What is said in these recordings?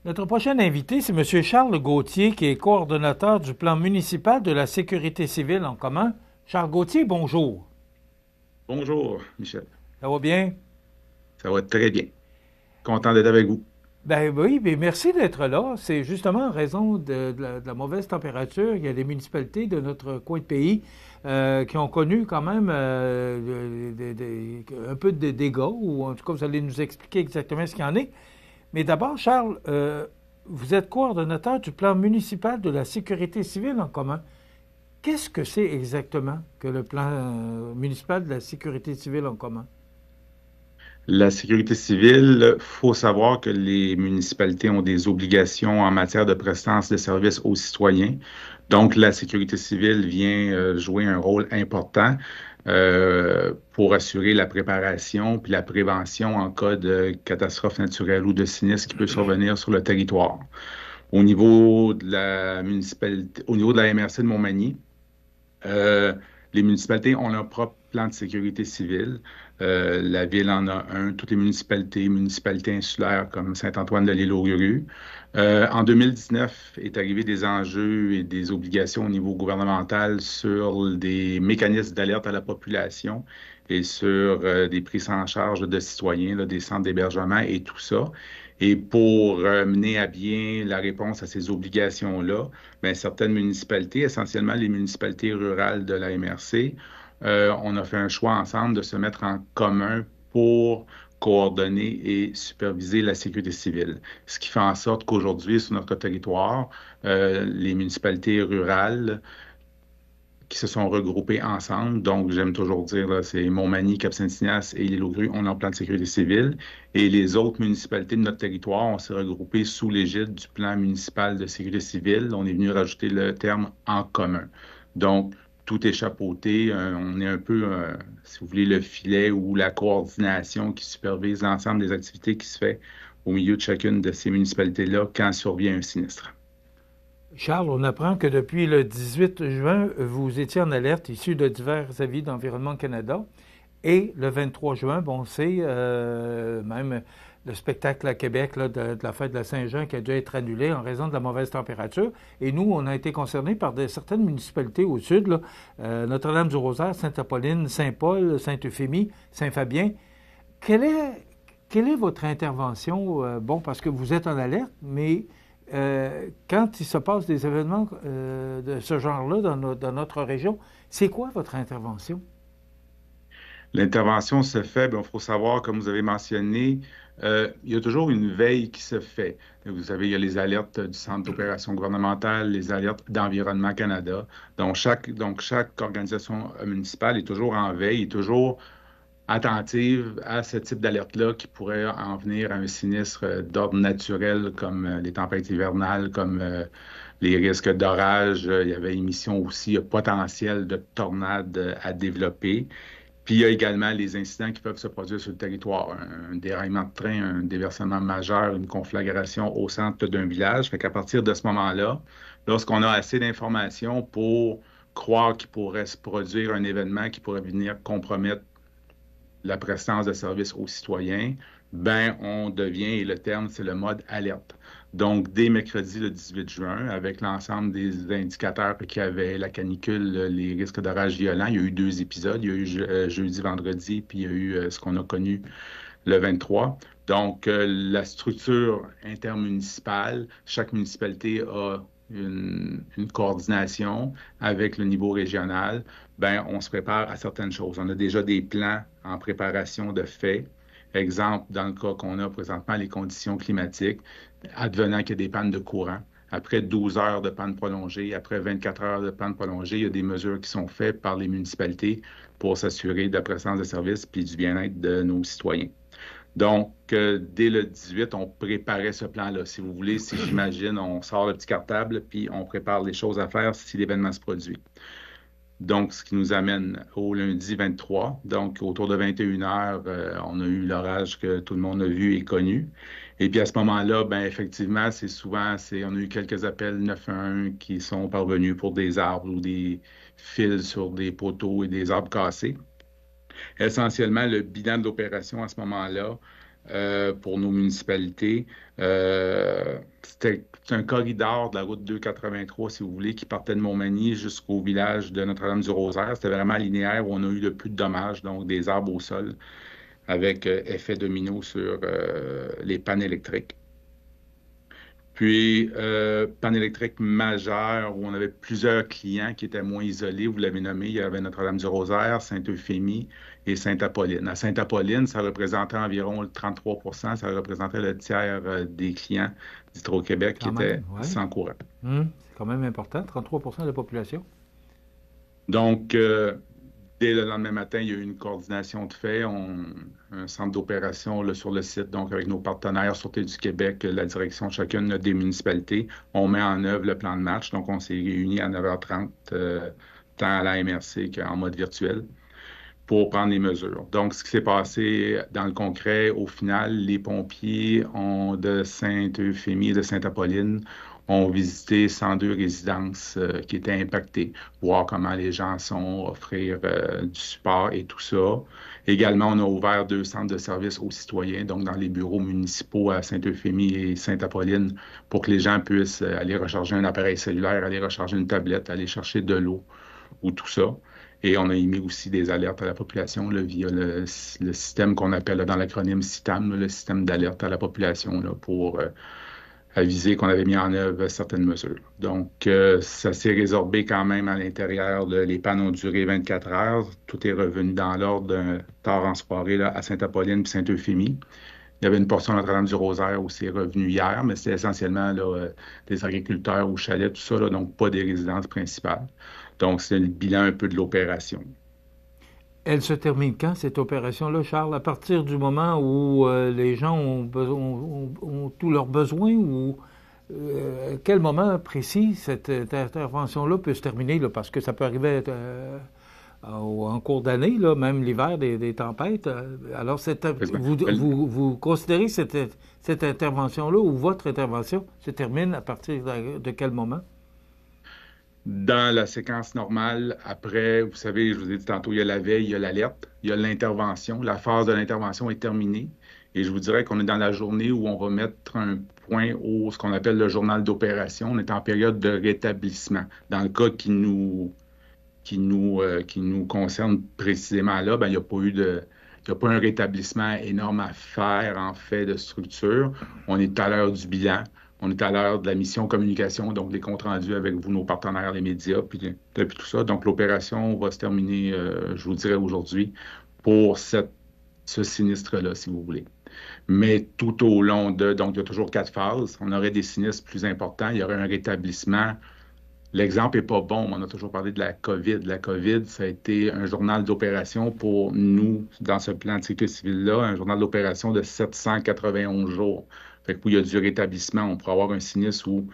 Notre prochain invité, c'est M. Charles Gauthier, qui est coordonnateur du plan municipal de la sécurité civile en commun. Charles Gauthier, bonjour. Bonjour, Michel. Ça va bien? Ça va très bien. Content d'être avec vous. Ben oui, ben merci d'être là. C'est justement en raison de la mauvaise température. Il y a des municipalités de notre coin de pays qui ont connu quand même un peu de dégâts, ou en tout cas, vous allez nous expliquer exactement ce qu'il y en est. Mais d'abord, Charles, vous êtes coordonnateur du plan municipal de la sécurité civile en commun. Qu'est-ce que c'est exactement que le plan municipal de la sécurité civile en commun? La sécurité civile, faut savoir que les municipalités ont des obligations en matière de prestance de services aux citoyens. Donc, la sécurité civile vient jouer un rôle important pour assurer la préparation puis la prévention en cas de catastrophe naturelle ou de sinistre qui peut survenir sur le territoire. Au niveau de la municipalité, au niveau de la MRC de Montmagny, Euh, les municipalités ont leur propre plan de sécurité civile. La ville en a un, toutes les municipalités insulaires comme Saint-Antoine de l'Île aux Grues. En 2019 est arrivé des enjeux et des obligations au niveau gouvernemental sur des mécanismes d'alerte à la population et sur des prises en charge de citoyens, là, des centres d'hébergement et tout ça. Et pour mener à bien la réponse à ces obligations-là, bien, certaines municipalités, essentiellement les municipalités rurales de la MRC, on a fait un choix ensemble de se mettre en commun pour coordonner et superviser la sécurité civile. Ce qui fait en sorte qu'aujourd'hui, sur notre territoire, les municipalités rurales qui se sont regroupées ensemble, donc j'aime toujours dire, là, c'est Montmagny, Cap-Saint-Ignace et l'Île-aux-Grues, on a un plan de sécurité civile, et les autres municipalités de notre territoire, on s'est regroupées sous l'égide du plan municipal de sécurité civile. On est venu rajouter le terme en commun. Donc, tout est chapeauté. On est un peu, si vous voulez, le filet ou la coordination qui supervise l'ensemble des activités qui se fait au milieu de chacune de ces municipalités-là quand survient un sinistre. Charles, on apprend que depuis le 18 juin, vous étiez en alerte issu de divers avis d'Environnement Canada. Et le 23 juin, bon, c'est même le spectacle à Québec là, de la fête de la Saint-Jean qui a dû être annulé en raison de la mauvaise température. Et nous, on a été concernés par certaines municipalités au sud, là, Notre-Dame-du-Rosaire, Sainte-Apolline, Saint-Paul, Sainte-Euphémie, Saint-Fabien. Quelle est, quelle est votre intervention? Bon, parce que vous êtes en alerte, mais quand il se passe des événements de ce genre-là dans notre région, c'est quoi votre intervention? L'intervention se fait, il faut savoir, comme vous avez mentionné, il y a toujours une veille qui se fait. Vous savez, il y a les alertes du Centre d'opération gouvernementale, les alertes d'Environnement Canada. Donc chaque organisation municipale est toujours en veille, est toujours attentive à ce type d'alerte-là qui pourrait en venir à un sinistre d'ordre naturel comme les tempêtes hivernales, comme les risques d'orage. Il y avait émission aussi potentiel de tornades à développer. Puis il y a également les incidents qui peuvent se produire sur le territoire. Un déraillement de train, un déversement majeur, une conflagration au centre d'un village. Fait qu'à partir de ce moment-là, lorsqu'on a assez d'informations pour croire qu'il pourrait se produire un événement qui pourrait venir compromettre la prestance de services aux citoyens, ben on devient, et le terme, c'est le mode alerte. Donc, dès mercredi le 18 juin, avec l'ensemble des indicateurs qu'il y avait, la canicule, les risques d'orage violents, il y a eu deux épisodes. Il y a eu jeudi, vendredi, puis il y a eu ce qu'on a connu le 23. Donc, la structure intermunicipale, chaque municipalité a une coordination avec le niveau régional. Ben, on se prépare à certaines choses. On a déjà des plans en préparation de fait. Exemple, dans le cas qu'on a présentement, les conditions climatiques, advenant qu'il y a des pannes de courant. Après 12 heures de panne prolongée, après 24 heures de panne prolongée, il y a des mesures qui sont faites par les municipalités pour s'assurer de la présence de services puis du bien-être de nos citoyens. Donc, dès le 18, on préparait ce plan-là. Si vous voulez, si j'imagine, on sort le petit cartable, puis on prépare les choses à faire si l'événement se produit. Donc, ce qui nous amène au lundi 23. Donc, autour de 21 heures, on a eu l'orage que tout le monde a vu et connu. Et puis à ce moment-là, ben effectivement, on a eu quelques appels 911 qui sont parvenus pour des arbres ou des fils sur des poteaux et des arbres cassés. Essentiellement, le bilan de l'opération à ce moment-là, pour nos municipalités. C'était un corridor de la route 283, si vous voulez, qui partait de Montmagny jusqu'au village de Notre-Dame-du-Rosaire. C'était vraiment linéaire où on a eu le plus de dommages, donc des arbres au sol, avec effet domino sur les pannes électriques. Puis, panne électrique majeure où on avait plusieurs clients qui étaient moins isolés. Vous l'avez nommé, il y avait Notre-Dame-du-Rosaire, Sainte-Euphémie et Sainte-Apolline. À Sainte-Apolline, ça représentait environ le 33 ça représentait le tiers des clients d'Hydro-Québec qui Quand étaient même, oui. sans courant. C'est quand même important, 33 de la population. Donc, dès le lendemain matin, il y a eu une coordination de fait, un centre d'opération là, sur le site, donc avec nos partenaires Sûreté du Québec, la direction de chacune des municipalités. On met en œuvre le plan de match. Donc, on s'est réunis à 9h30, tant à la MRC qu'en mode virtuel, pour prendre les mesures. Donc, ce qui s'est passé dans le concret, au final, les pompiers de Sainte-Euphémie et de Sainte-Apolline ont visité 102 résidences qui étaient impactées, voir comment les gens sont, offrir du support et tout ça. Également, on a ouvert 2 centres de services aux citoyens, donc dans les bureaux municipaux à Sainte-Euphémie et Sainte-Apolline, pour que les gens puissent aller recharger un appareil cellulaire, aller recharger une tablette, aller chercher de l'eau ou tout ça. Et on a émis aussi des alertes à la population là, via le système qu'on appelle là, dans l'acronyme CITAM, là, le système d'alerte à la population là, pour aviser qu'on avait mis en œuvre certaines mesures. Donc, ça s'est résorbé quand même à l'intérieur. Les pannes ont duré 24 heures. Tout est revenu dans l'ordre tard en soirée là, à Sainte-Apolline et Sainte-Euphémie. Il y avait une portion de Notre-Dame-du-Rosaire aussi revenue hier, mais c'était essentiellement là, des agriculteurs au chalet, tout ça, là, donc pas des résidences principales. Donc, c'est le bilan un peu de l'opération. Elle se termine quand, cette opération-là, Charles? À partir du moment où les gens ont tous leurs besoins ou quel moment précis cette intervention-là peut se terminer? Là, parce que ça peut arriver en cours d'année, là, même l'hiver, des tempêtes. Alors, vous considérez cette intervention-là ou votre intervention se termine à partir de quel moment? Dans la séquence normale, après, vous savez, je vous ai dit tantôt, il y a la veille, il y a l'alerte, il y a l'intervention. La phase de l'intervention est terminée. Et je vous dirais qu'on est dans la journée où on va mettre un point au ce qu'on appelle le journal d'opération. On est en période de rétablissement. Dans le cas qui nous concerne précisément là, ben, il n'y a pas eu il n'y a pas un rétablissement énorme à faire en fait de structure. On est à l'heure du bilan. On est à l'heure de la mission communication, donc les comptes rendus avec vous, nos partenaires, les médias, puis tout ça. Donc l'opération va se terminer, je vous dirais aujourd'hui, pour ce sinistre-là, si vous voulez. Mais tout au long donc il y a toujours 4 phases. On aurait des sinistres plus importants, il y aurait un rétablissement. L'exemple n'est pas bon. On a toujours parlé de la COVID. La COVID, ça a été un journal d'opération pour nous, dans ce plan de sécurité civile-là, un journal d'opération de 791 jours. Fait que où il y a du rétablissement, on pourrait avoir un sinistre où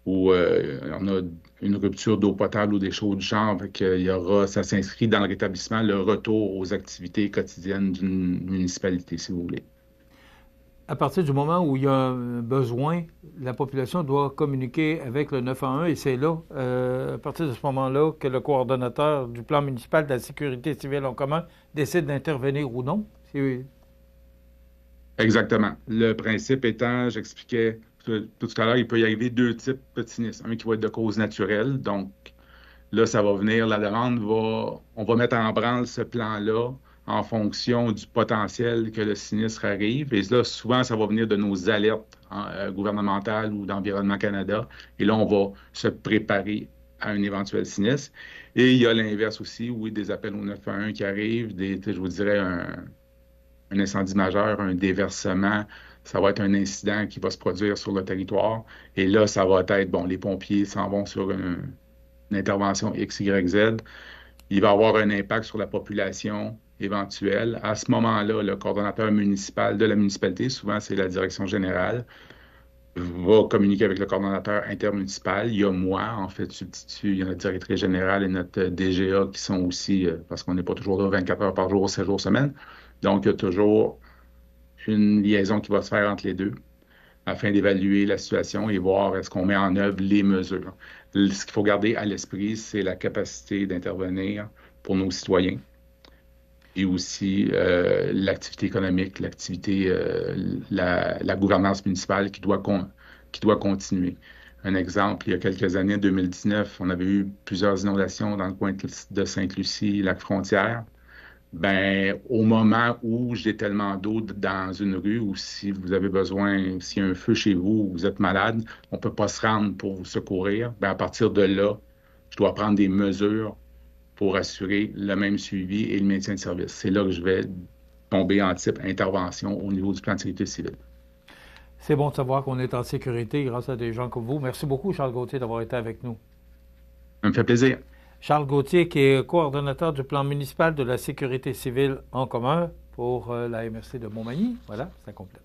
on a une rupture d'eau potable ou des choses du genre. Fait que ça s'inscrit dans le rétablissement, le retour aux activités quotidiennes d'une municipalité, si vous voulez. À partir du moment où il y a un besoin, la population doit communiquer avec le 911 et c'est là, à partir de ce moment-là, que le coordonnateur du plan municipal de la sécurité civile en commun décide d'intervenir ou non. Exactement. Le principe étant, j'expliquais tout à l'heure, il peut y arriver 2 types de sinistres. Un qui va être de cause naturelle, donc là, ça va venir, on va mettre en branle ce plan-là en fonction du potentiel que le sinistre arrive. Et là, souvent, ça va venir de nos alertes gouvernementales ou d'Environnement Canada. Et là, on va se préparer à un éventuel sinistre. Et il y a l'inverse aussi, oui, des appels au 911 qui arrivent, je vous dirais un incendie majeur, un déversement. Ça va être un incident qui va se produire sur le territoire. Et là, ça va être, bon, les pompiers s'en vont sur une intervention X, Y, Z. Il va avoir un impact sur la population éventuelle. À ce moment-là, le coordonnateur municipal de la municipalité, souvent c'est la direction générale, va communiquer avec le coordonnateur intermunicipal. Il y a moi, en fait, substitut, il y a notre directrice générale et notre DGA qui sont aussi, parce qu'on n'est pas toujours là 24 heures par jour, 7 jours semaine. Donc, il y a toujours une liaison qui va se faire entre les deux afin d'évaluer la situation et voir est-ce qu'on met en œuvre les mesures. Ce qu'il faut garder à l'esprit, c'est la capacité d'intervenir pour nos citoyens. et aussi l'activité économique, la gouvernance municipale qui doit continuer. Un exemple, il y a quelques années, en 2019, on avait eu plusieurs inondations dans le coin de Sainte-Lucie, Lac-Frontière. Ben, au moment où j'ai tellement d'eau dans une rue ou si vous avez besoin, s'il y a un feu chez vous ou vous êtes malade, on ne peut pas se rendre pour vous secourir. Ben, à partir de là, je dois prendre des mesures pour assurer le même suivi et le maintien de service. C'est là que je vais tomber en type intervention au niveau du plan de sécurité civile. C'est bon de savoir qu'on est en sécurité grâce à des gens comme vous. Merci beaucoup, Charles Gauthier, d'avoir été avec nous. Ça me fait plaisir. Charles Gauthier, qui est coordonnateur du plan municipal de la sécurité civile en commun pour la MRC de Montmagny. Voilà, ça complète.